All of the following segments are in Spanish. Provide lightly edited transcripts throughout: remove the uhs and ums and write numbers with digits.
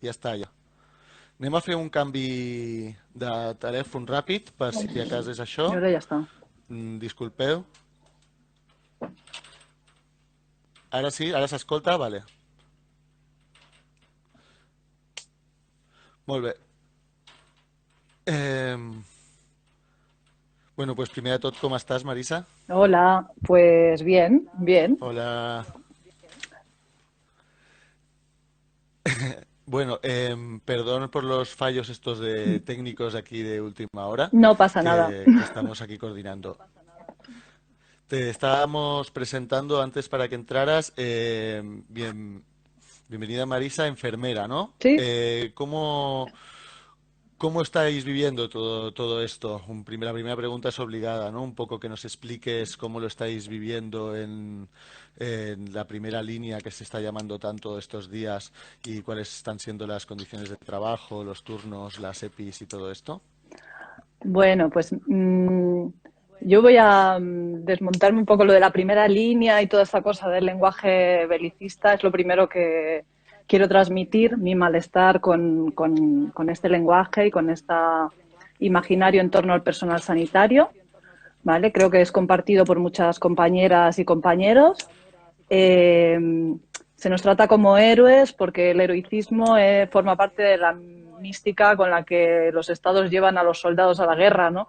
Ja està, ja. Anem a fer un canvi de telèfon ràpid, per si de cas és això. Y ahora ya está. Disculpeu. Ara sí? Ara s'escolta? Vale. Molt bé. Eh, bueno, pues primer de tot, com estàs, Marisa? Hola, pues bien, bien. Hola. Bueno, perdón por los fallos estos de técnicos aquí de última hora No pasa nada. que estamos aquí coordinando. Te estábamos presentando antes para que entraras. Bienvenida Marisa, enfermera, ¿no? Sí, ¿Cómo estáis viviendo todo esto? La primera pregunta es obligada, ¿no? Un poco que nos expliques cómo lo estáis viviendo en la primera línea que se está llamando tanto estos días y cuáles están siendo las condiciones de trabajo, los turnos, las EPIs y todo esto. bueno, pues yo voy a desmontarme un poco lo de la primera línea y toda esta cosa del lenguaje belicista. Es lo primero que quiero transmitir, mi malestar con este lenguaje y con este imaginario en torno al personal sanitario. ¿Vale? Creo que es compartido por muchas compañeras y compañeros. Eh, Se nos trata como héroes porque el heroicismo forma parte de la mística con la que los estados llevan a los soldados a la guerra, ¿no?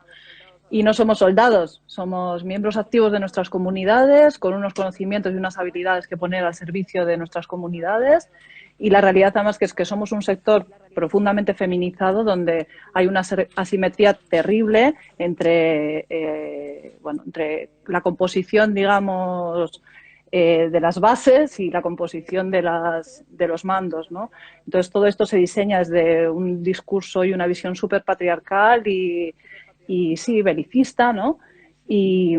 Y no somos soldados, somos miembros activos de nuestras comunidades, con unos conocimientos y unas habilidades que poner al servicio de nuestras comunidades. Y la realidad además que es que somos un sector profundamente feminizado donde hay una asimetría terrible entre la composición, digamos, de las bases y la composición de los mandos, ¿no? Entonces todo esto se diseña desde un discurso y una visión súper patriarcal y sí, belicista, ¿no? Y,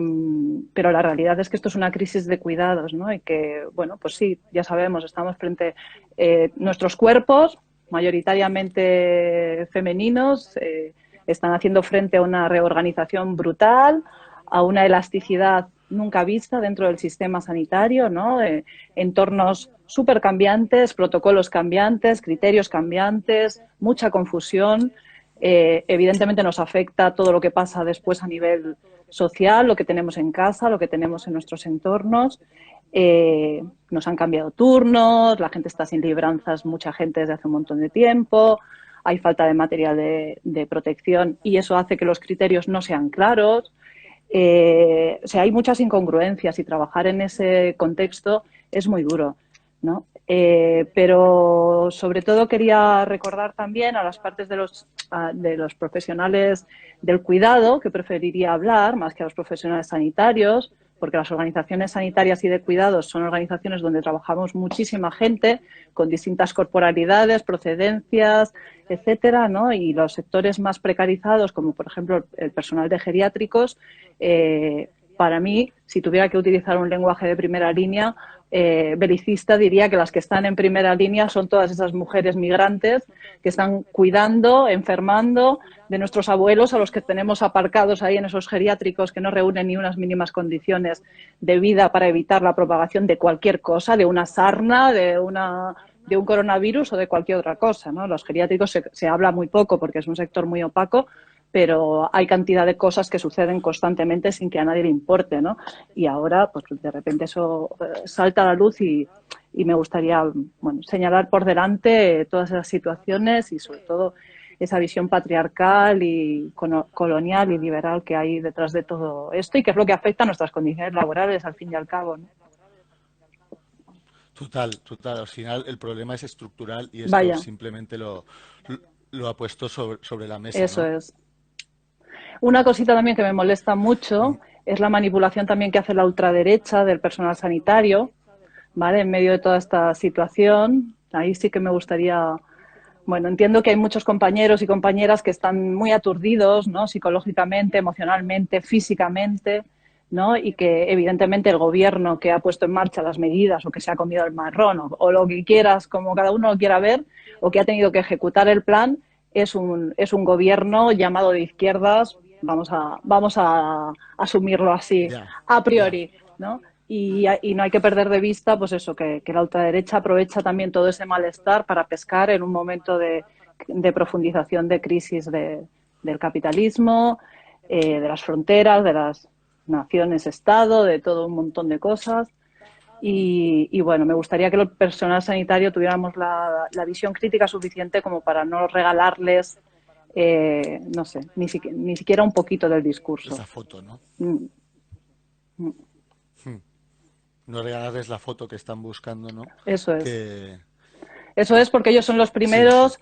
pero la realidad es que esto es una crisis de cuidados, ¿no? Y que, bueno, pues sí, ya sabemos, estamos frente a nuestros cuerpos, mayoritariamente femeninos, están haciendo frente a una reorganización brutal, a una elasticidad nunca vista dentro del sistema sanitario, ¿no? Entornos súper cambiantes, protocolos cambiantes, criterios cambiantes, mucha confusión. Evidentemente nos afecta todo lo que pasa después a nivel social, lo que tenemos en casa, lo que tenemos en nuestros entornos. Nos han cambiado turnos, la gente está sin libranzas, mucha gente desde hace un montón de tiempo, hay falta de material de protección y eso hace que los criterios no sean claros. O sea, hay muchas incongruencias y trabajar en ese contexto es muy duro, ¿no? Pero sobre todo quería recordar también a las partes de los profesionales del cuidado, que preferiría hablar más que a los profesionales sanitarios, porque las organizaciones sanitarias y de cuidados son organizaciones donde trabajamos muchísima gente con distintas corporalidades, procedencias, etcétera, ¿no? Y los sectores más precarizados, como por ejemplo el personal de geriátricos, para mí, si tuviera que utilizar un lenguaje de primera línea, belicista, diría que las que están en primera línea son todas esas mujeres migrantes que están cuidando, enfermando de nuestros abuelos a los que tenemos aparcados ahí en esos geriátricos que no reúnen ni unas mínimas condiciones de vida para evitar la propagación de cualquier cosa, de una sarna, de un coronavirus o de cualquier otra cosa, ¿no? Los geriátricos se habla muy poco porque es un sector muy opaco, pero hay cantidad de cosas que suceden constantemente sin que a nadie le importe, ¿no? Y ahora, pues de repente eso salta a la luz y me gustaría, bueno, señalar por delante todas esas situaciones y sobre todo esa visión patriarcal y colonial y liberal que hay detrás de todo esto y que es lo que afecta a nuestras condiciones laborales al fin y al cabo, ¿no? Total, total. Al final el problema es estructural y esto Vaya, simplemente lo ha puesto sobre la mesa, eso ¿no? es. Una cosita también que me molesta mucho es la manipulación también que hace la ultraderecha del personal sanitario, ¿vale? En medio de toda esta situación, ahí sí que me gustaría, bueno, entiendo que hay muchos compañeros y compañeras que están muy aturdidos, ¿no? Psicológicamente, emocionalmente, físicamente, ¿no? Y que evidentemente el gobierno que ha puesto en marcha las medidas o que se ha comido el marrón o lo que quieras, como cada uno lo quiera ver, o que ha tenido que ejecutar el plan, es un gobierno llamado de izquierdas, vamos a asumirlo así, Ya, a ya. priori, ¿no? y no hay que perder de vista, pues eso, que la ultraderecha aprovecha también todo ese malestar para pescar en un momento de profundización de crisis del capitalismo, de las fronteras, de las naciones-estado, de todo un montón de cosas. Y bueno, me gustaría que el personal sanitario tuviéramos la visión crítica suficiente como para no regalarles, no sé, ni siquiera un poquito del discurso. Esa foto, ¿no? Mm, mm. No regalarles la foto que están buscando, ¿no? Eso es. Que Eso es porque ellos son los sí, sí. primeros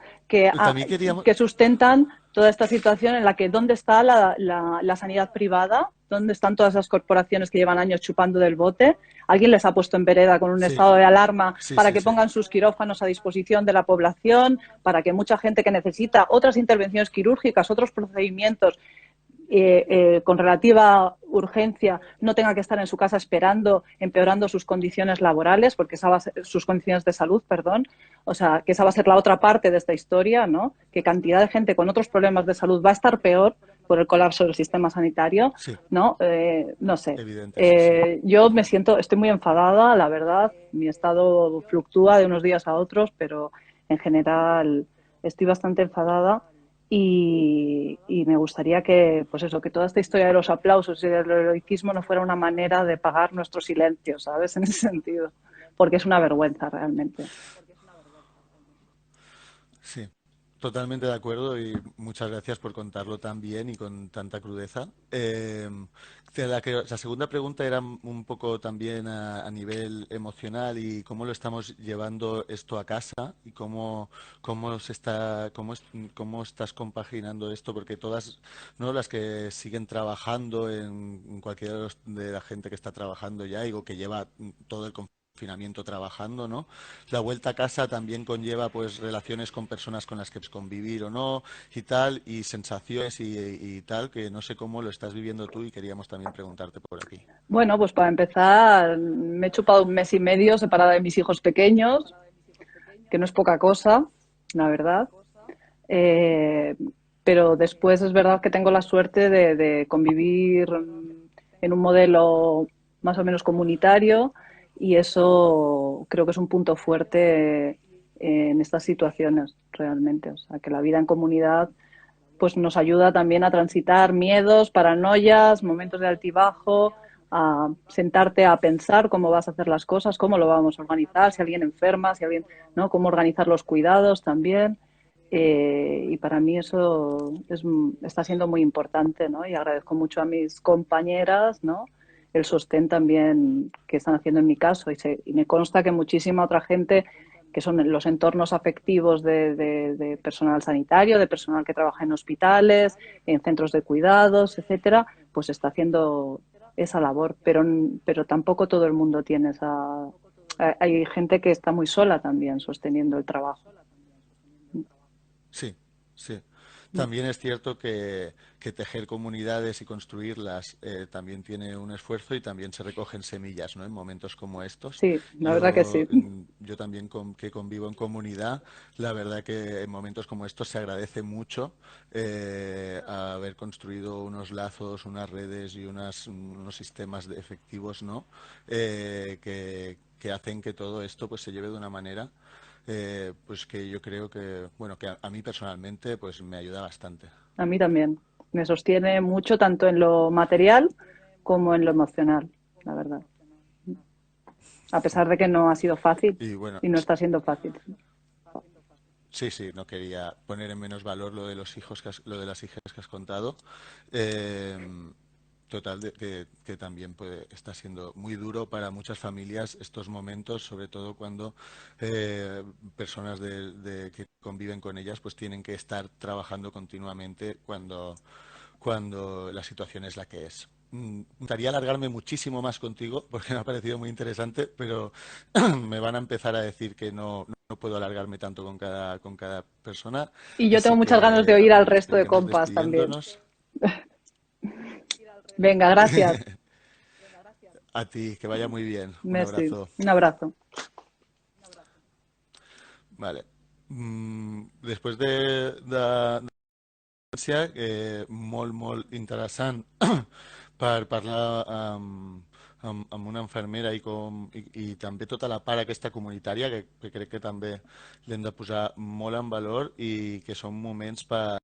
También queríamos, que sustentan toda esta situación en la que ¿dónde está la sanidad privada? ¿Dónde están todas esas corporaciones que llevan años chupando del bote? ¿Alguien les ha puesto en vereda con un sí, estado de alarma sí, para sí, que sí. pongan sus quirófanos a disposición de la población, para que mucha gente que necesita otras intervenciones quirúrgicas, otros procedimientos con relativa urgencia no tenga que estar en su casa esperando, empeorando sus condiciones laborales, porque esa va a ser, sus condiciones de salud, perdón, o sea, que esa va a ser la otra parte de esta historia, ¿no? Que cantidad de gente con otros problemas de salud va a estar peor por el colapso del sistema sanitario, Sí, ¿no? No sé. evidente, sí, sí. Yo me siento, estoy muy enfadada, la verdad, mi estado fluctúa de unos días a otros, pero en general estoy bastante enfadada y me gustaría que, pues eso, que toda esta historia de los aplausos y del heroicismo no fuera una manera de pagar nuestro silencio, ¿sabes? En ese sentido, porque es una vergüenza realmente. Sí, totalmente de acuerdo y muchas gracias por contarlo tan bien y con tanta crudeza. La segunda pregunta era un poco también a nivel emocional y cómo lo estamos llevando esto a casa y cómo se está, cómo estás compaginando esto, porque todas, ¿no? Las que siguen trabajando en cualquiera de la gente que está trabajando ya y o que lleva todo el confinamiento trabajando, ¿no? La vuelta a casa también conlleva pues relaciones con personas con las que pues, convivir o no y tal, y sensaciones y tal, que no sé cómo lo estás viviendo tú y queríamos también preguntarte por aquí. Bueno, pues para empezar, me he chupado un mes y medio separada de mis hijos pequeños, que no es poca cosa, la verdad. Eh, pero después es verdad que tengo la suerte de convivir en un modelo más o menos comunitario y eso creo que es un punto fuerte en estas situaciones realmente. O sea, que la vida en comunidad pues nos ayuda también a transitar miedos, paranoias, momentos de altibajo, a sentarte a pensar cómo vas a hacer las cosas, cómo lo vamos a organizar, si alguien enferma, si alguien, ¿no? Cómo organizar los cuidados también. Y para mí eso está siendo muy importante, ¿no? Y agradezco mucho a mis compañeras, ¿no? El sostén también que están haciendo en mi caso. Y me consta que muchísima otra gente que son los entornos afectivos de personal sanitario, de personal que trabaja en hospitales, en centros de cuidados, etcétera, pues está haciendo esa labor. Pero tampoco todo el mundo tiene esa. Hay gente que está muy sola también sosteniendo el trabajo. Sí, sí. También es cierto que tejer comunidades y construirlas también tiene un esfuerzo y también se recogen semillas, ¿no? En momentos como estos. Sí, la verdad que sí. Yo también que convivo en comunidad, la verdad que en momentos como estos se agradece mucho haber construido unos lazos, unas redes y unos sistemas efectivos, ¿no? Que hacen que todo esto pues se lleve de una manera pues que yo creo que, bueno, que a mí personalmente pues me ayuda bastante. A mí también. Me sostiene mucho tanto en lo material como en lo emocional, la verdad. A pesar de que no ha sido fácil Y bueno, y no está siendo fácil. sí, sí, no quería poner en menos valor lo de los hijos, lo de las hijas que has contado. Total, que también está siendo muy duro para muchas familias estos momentos, sobre todo cuando personas que conviven con ellas pues tienen que estar trabajando continuamente cuando la situación es la que es. Me gustaría alargarme muchísimo más contigo porque me ha parecido muy interesante, pero me van a empezar a decir que no puedo alargarme tanto con cada persona, Y yo tengo así muchas ganas de que oír al resto de iremos compas también. despidiéndonos. Venga, gracias. A ti, que vaya muy bien. Un Messi. abrazo. Un abrazo. Vale. Després de molt, molt interessant per parlar amb una infermera i també tota la part aquesta comunitària que crec que també l'hem de posar molt en valor i que són moments per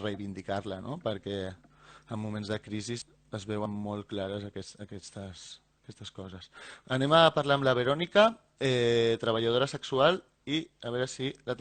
reivindicar-la, no? Perquè en moments de crisi es veuen molt clares aquestes coses. Anem a parlar amb la Verònica, treballadora sexual, i a veure si la